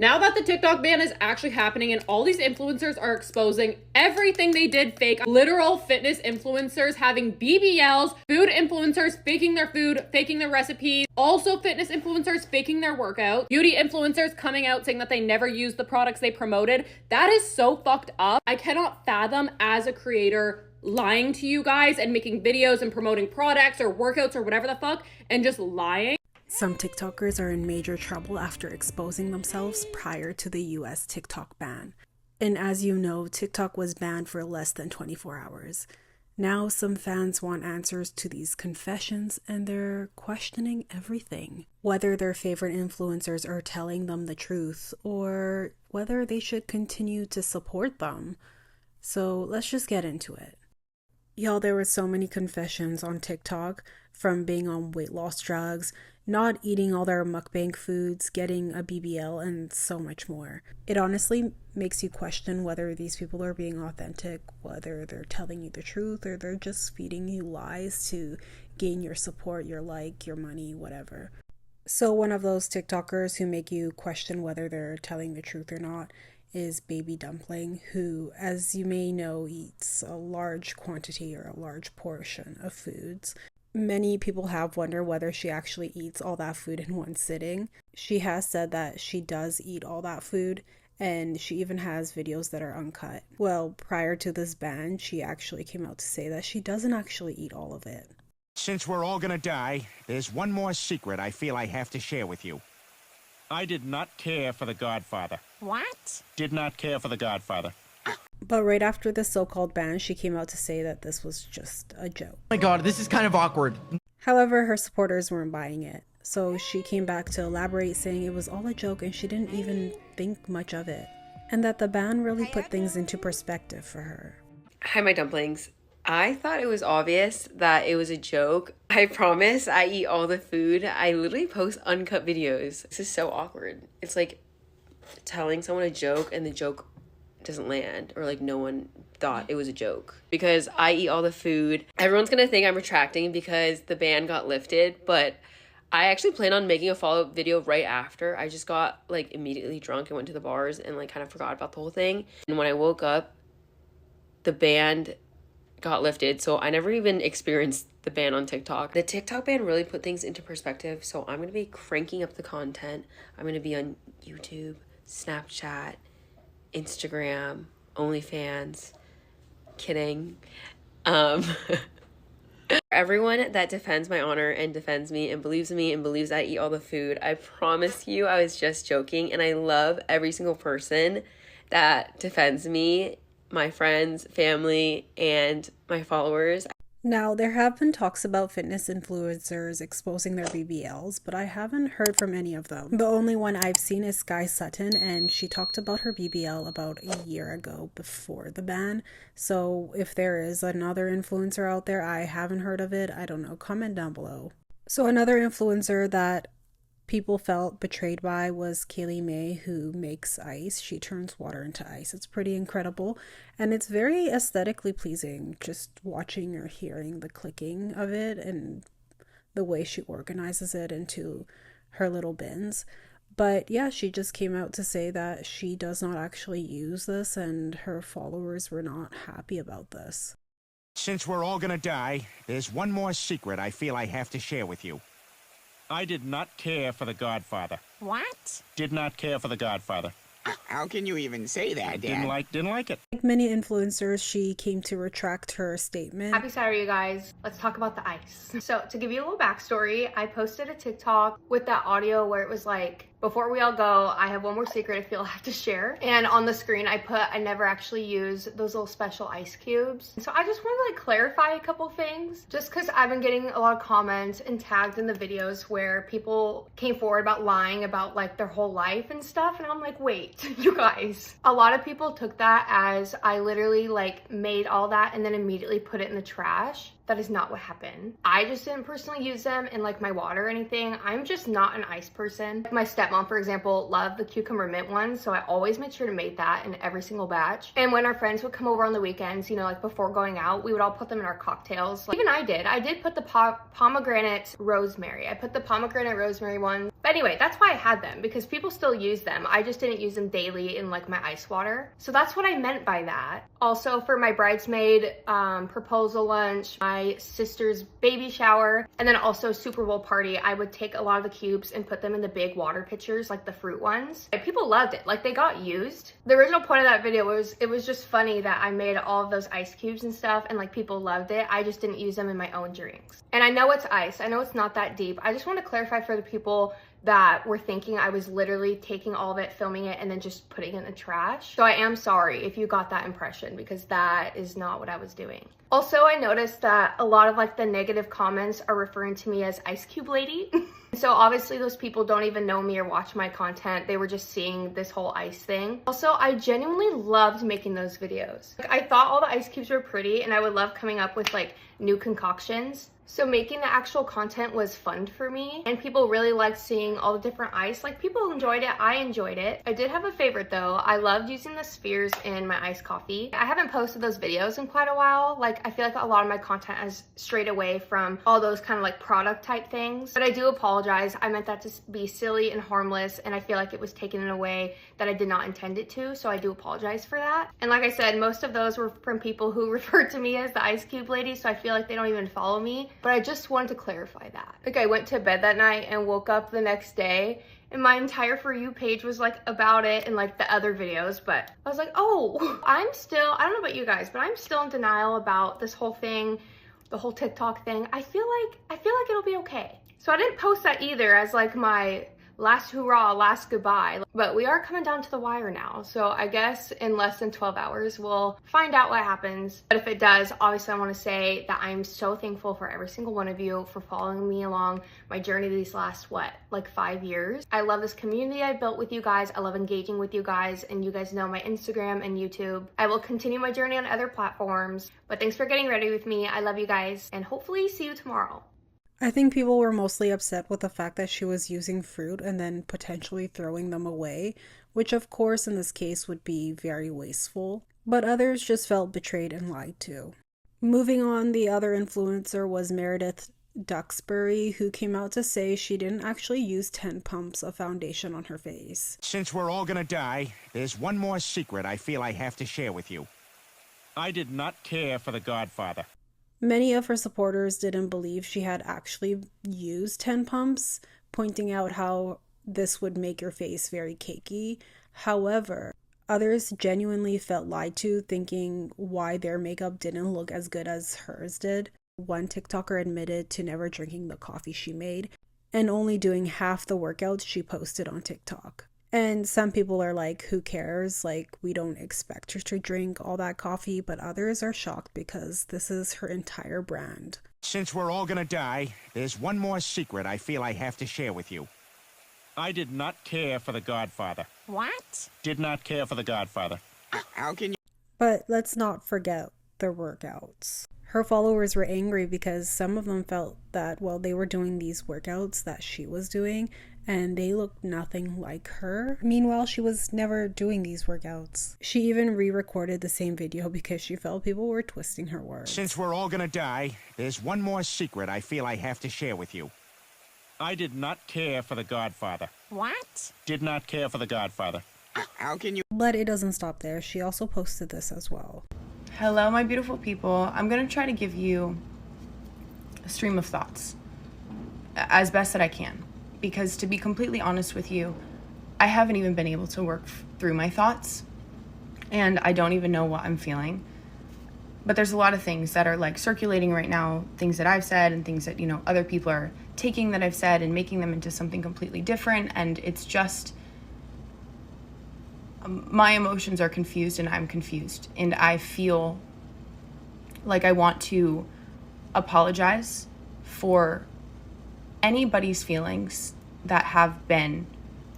Now that the TikTok ban is actually happening and all these influencers are exposing everything they did fake, literal fitness influencers having BBLs, food influencers faking their food, faking their recipes, also fitness influencers faking their workout, beauty influencers coming out saying that they never used the products they promoted. That is so fucked up. I cannot fathom as a creator lying to you guys and making videos and promoting products or workouts or whatever the fuck and just lying. Some TikTokers are in major trouble after exposing themselves prior to the US TikTok ban. And as you know, TikTok was banned for less than 24 hours. Now some fans want answers to these confessions and they're questioning everything. Whether their favorite influencers are telling them the truth or whether they should continue to support them. So let's just get into it. Y'all, there were so many confessions on TikTok, from being on weight loss drugs, not eating all their mukbang foods, getting a BBL, and so much more. It honestly makes you question whether these people are being authentic, whether they're telling you the truth, or they're just feeding you lies to gain your support, your like, your money, whatever. So one of those TikTokers who make you question whether they're telling the truth or not is Baby Dumpling, who, as you may know, eats a large quantity or a large portion of foods. Many people have wondered whether she actually eats all that food in one sitting. She has said that she does eat all that food, and she even has videos that are uncut. Well, prior to this ban, she actually came out to say that she doesn't actually eat all of it. Since we're all gonna die, there's one more secret I feel I have to share with you. I did not care for The Godfather. What? Did not care for The Godfather. But right after the so-called ban, she came out to say that this was just a joke. Oh my god, this is kind of awkward. However, her supporters weren't buying it. So she came back to elaborate, saying it was all a joke and she didn't even think much of it. And that the ban really put things into perspective for her. Hi, my dumplings. I thought it was obvious that it was a joke. I promise I eat all the food. I literally post uncut videos. This is so awkward. It's like telling someone a joke and the joke doesn't land, or like no one thought it was a joke. Because I eat all the food. Everyone's gonna think I'm retracting because the ban got lifted, but I actually plan on making a follow-up video right after. I just got like immediately drunk and went to the bars and like kind of forgot about the whole thing. And when I woke up, the ban got lifted, so I never even experienced the ban on TikTok. The TikTok ban really put things into perspective, so I'm gonna be cranking up the content. I'm gonna be on YouTube, Snapchat, Instagram, OnlyFans. Kidding. Everyone that defends my honor and defends me and believes I eat all the food, I promise you I was just joking, and I love every single person that defends me, my friends, family, and my followers. Now, there have been talks about fitness influencers exposing their BBLs, but I haven't heard from any of them. The only one I've seen is Sky Sutton, and she talked about her BBL about a year ago before the ban. So if there is another influencer out there, I haven't heard of it. I don't know. Comment down below. So another influencer that people felt betrayed by was Kaylee May, who makes ice. She turns water into ice. It's pretty incredible, and it's very aesthetically pleasing just watching or hearing the clicking of it and the way she organizes it into her little bins. But yeah, she just came out to say that she does not actually use this, and her followers were not happy about this. Since we're all gonna die, there's one more secret I feel I have to share with you. I did not care for The Godfather. What? Did not care for The Godfather. How can you even say that, Dad? Didn't like it. Like many influencers, she came to retract her statement. Happy Saturday, you guys. Let's talk about the ice. So to give you a little backstory, I posted a TikTok with that audio where it was like, before we all go, I have one more secret I feel I have to share. And on the screen, I put, I never actually use those little special ice cubes. So I just want to like clarify a couple things, just because I've been getting a lot of comments and tagged in the videos where people came forward about lying about like their whole life and stuff. And I'm like, wait, you guys. A lot of people took that as I literally like made all that and then immediately put it in the trash. That is not what happened. I just didn't personally use them in like my water or anything. I'm just not an ice person. My stepmom, for example, loved the cucumber mint ones, so I always made sure to make that in every single batch. And when our friends would come over on the weekends, you know, like before going out, we would all put them in our cocktails. Like, even I did put the pomegranate rosemary. I put the pomegranate rosemary one. But anyway, that's why I had them, because people still use them. I just didn't use them daily in like my ice water. So that's what I meant by that. Also, for my bridesmaid proposal lunch, my sister's baby shower, and then also Super Bowl party, I would take a lot of the cubes and put them in the big water pitchers, like the fruit ones. And people loved it. Like, they got used. The original point of that video was, it was just funny that I made all of those ice cubes and stuff, and like people loved it. I just didn't use them in my own drinks. And I know it's ice. I know it's not that deep. I just want to clarify for the people that were thinking I was literally taking all of it, filming it, and then just putting it in the trash. So I am sorry if you got that impression, because that is not what I was doing. Also, I noticed that a lot of like the negative comments are referring to me as Ice Cube Lady. So obviously those people don't even know me or watch my content. They were just seeing this whole ice thing. Also, I genuinely loved making those videos. Like, I thought all the ice cubes were pretty, and I would love coming up with like new concoctions. So making the actual content was fun for me, and people really liked seeing all the different ice. Like, people enjoyed it. I enjoyed it. I did have a favorite though. I loved using the spheres in my iced coffee. I haven't posted those videos in quite a while. Like, I feel like a lot of my content has strayed away from all those kind of like product type things, but I do apologize. I meant that to be silly and harmless, and I feel like it was taken in a way that I did not intend it to, so I do apologize for that. And like I said, most of those were from people who referred to me as the Ice Cube Lady, so I feel like they don't even follow me. But I just wanted to clarify that. Like, I went to bed that night and woke up the next day, and my entire For You page was like about it and like the other videos. But I was like, oh, I don't know about you guys, but I'm still in denial about this whole thing, the whole TikTok thing. I feel like it'll be okay. So I didn't post that either as like my last hurrah, last goodbye. But we are coming down to the wire now. So I guess in less than 12 hours, we'll find out what happens. But if it does, obviously I want to say that I'm so thankful for every single one of you for following me along my journey these last, like 5 years. I love this community I built with you guys. I love engaging with you guys, and you guys know my Instagram and YouTube. I will continue my journey on other platforms, but thanks for getting ready with me. I love you guys, and hopefully see you tomorrow. I think people were mostly upset with the fact that she was using fruit and then potentially throwing them away, which of course in this case would be very wasteful, but others just felt betrayed and lied to. Moving on, the other influencer was Meredith Duxbury, who came out to say she didn't actually use 10 pumps of foundation on her face. Since we're all gonna die, there's one more secret I feel I have to share with you. I did not care for The Godfather. Many of her supporters didn't believe she had actually used 10 pumps, pointing out how this would make your face very cakey. However, others genuinely felt lied to, thinking why their makeup didn't look as good as hers did. One TikToker admitted to never drinking the coffee she made and only doing half the workouts she posted on TikTok. And some people are like, who cares? Like, we don't expect her to drink all that coffee, but others are shocked because this is her entire brand. Since we're all gonna die, there's one more secret I feel I have to share with you. I did not care for The Godfather. What? Did not care for The Godfather. How can you? But let's not forget the workouts. Her followers were angry because some of them felt that, well, they were doing these workouts that she was doing, and they looked nothing like her. Meanwhile, she was never doing these workouts. She even re-recorded the same video because she felt people were twisting her words. Since we're all gonna die, there's one more secret I feel I have to share with you. I did not care for The Godfather. What? Did not care for The Godfather. How can you? But it doesn't stop there. She also posted this as well. Hello, my beautiful people. I'm going to try to give you a stream of thoughts as best that I can. Because to be completely honest with you, I haven't even been able to work through my thoughts. And I don't even know what I'm feeling. But there's a lot of things that are like circulating right now, things that I've said and things that, you know, other people are taking that I've said and making them into something completely different. And it's just, my emotions are confused and I'm confused. And I feel like I want to apologize for anybody's feelings that have been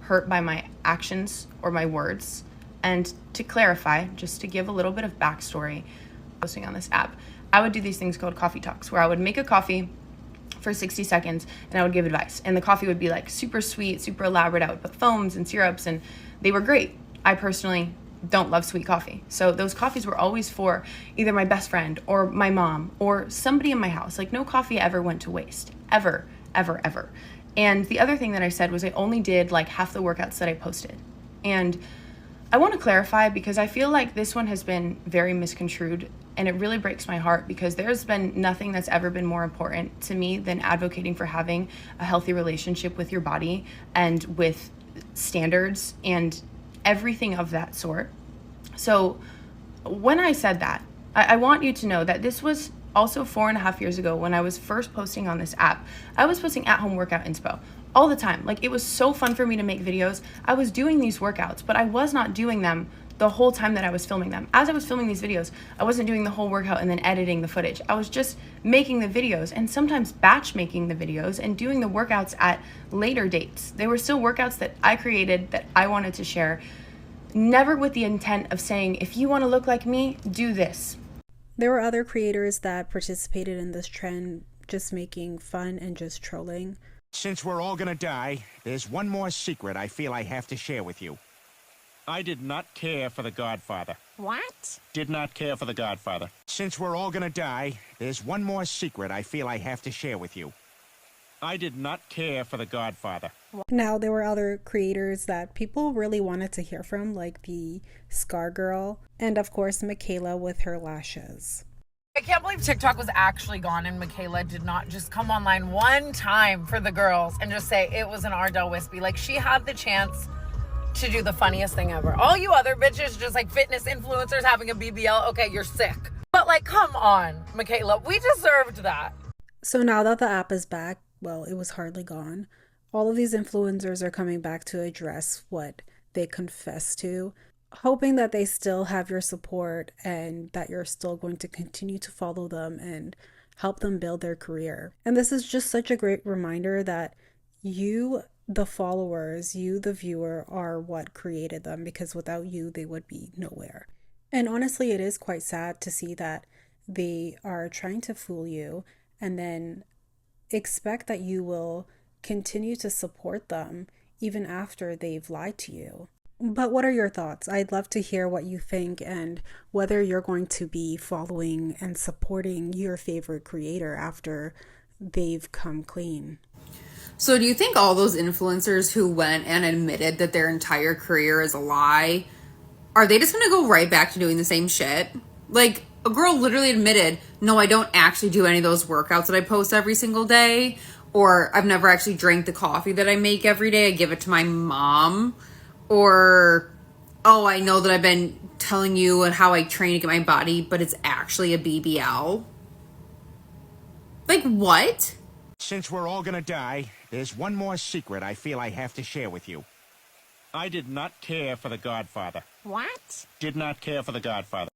hurt by my actions or my words. And to clarify, just to give a little bit of backstory, posting on this app, I would do these things called coffee talks, where I would make a coffee for 60 seconds and I would give advice. And the coffee would be like super sweet, super elaborate. I would put foams and syrups and they were great. I personally don't love sweet coffee. So those coffees were always for either my best friend or my mom or somebody in my house. Like no coffee ever went to waste, ever, ever, ever. And the other thing that I said was I only did like half the workouts that I posted. And I want to clarify because I feel like this one has been very misconstrued and it really breaks my heart because there's been nothing that's ever been more important to me than advocating for having a healthy relationship with your body and with standards and everything of that sort. So when I said that, I want you to know that this was also 4.5 years ago when I was first posting on this app. I was posting at-home workout inspo all the time. Like it was so fun for me to make videos. I was doing these workouts, but I was not doing them the whole time that I was filming them. As I was filming these videos, I wasn't doing the whole workout and then editing the footage. I was just making the videos and sometimes batch making the videos and doing the workouts at later dates. They were still workouts that I created that I wanted to share, never with the intent of saying, if you want to look like me, do this. There were other creators that participated in this trend, just making fun and just trolling. Since we're all gonna die, there's one more secret I feel I have to share with you. I did not care for The Godfather. What? Did not care for The Godfather. Since we're all gonna die, there's one more secret I feel I have to share with you. I did not care for The Godfather. Now, there were other creators that people really wanted to hear from, like the Scar Girl, and of course, Michaela with her lashes. I can't believe TikTok was actually gone and Michaela did not just come online one time for the girls and just say it was an Ardell Wispy. Like, she had the chance to do the funniest thing ever. All you other bitches, just like fitness influencers having a BBL, okay, you're sick. But like, come on, Michaela, we deserved that. So now that the app is back, well, it was hardly gone. All of these influencers are coming back to address what they confessed to, hoping that they still have your support and that you're still going to continue to follow them and help them build their career. And this is just such a great reminder that you, the followers, you, the viewer, are what created them, because without you, they would be nowhere. And honestly, it is quite sad to see that they are trying to fool you and then expect that you will continue to support them even after they've lied to you. But what are your thoughts? I'd love to hear what you think and whether you're going to be following and supporting your favorite creator after they've come clean. So do you think all those influencers who went and admitted that their entire career is a lie, are they just going to go right back to doing the same shit? Like, a girl literally admitted, no, I don't actually do any of those workouts that I post every single day, or I've never actually drank the coffee that I make every day. I give it to my mom. Or, oh, I know that I've been telling you how I train to get my body, but it's actually a BBL. Like, what? Since we're all gonna die, there's one more secret I feel I have to share with you. I did not care for The Godfather. What? Did not care for The Godfather.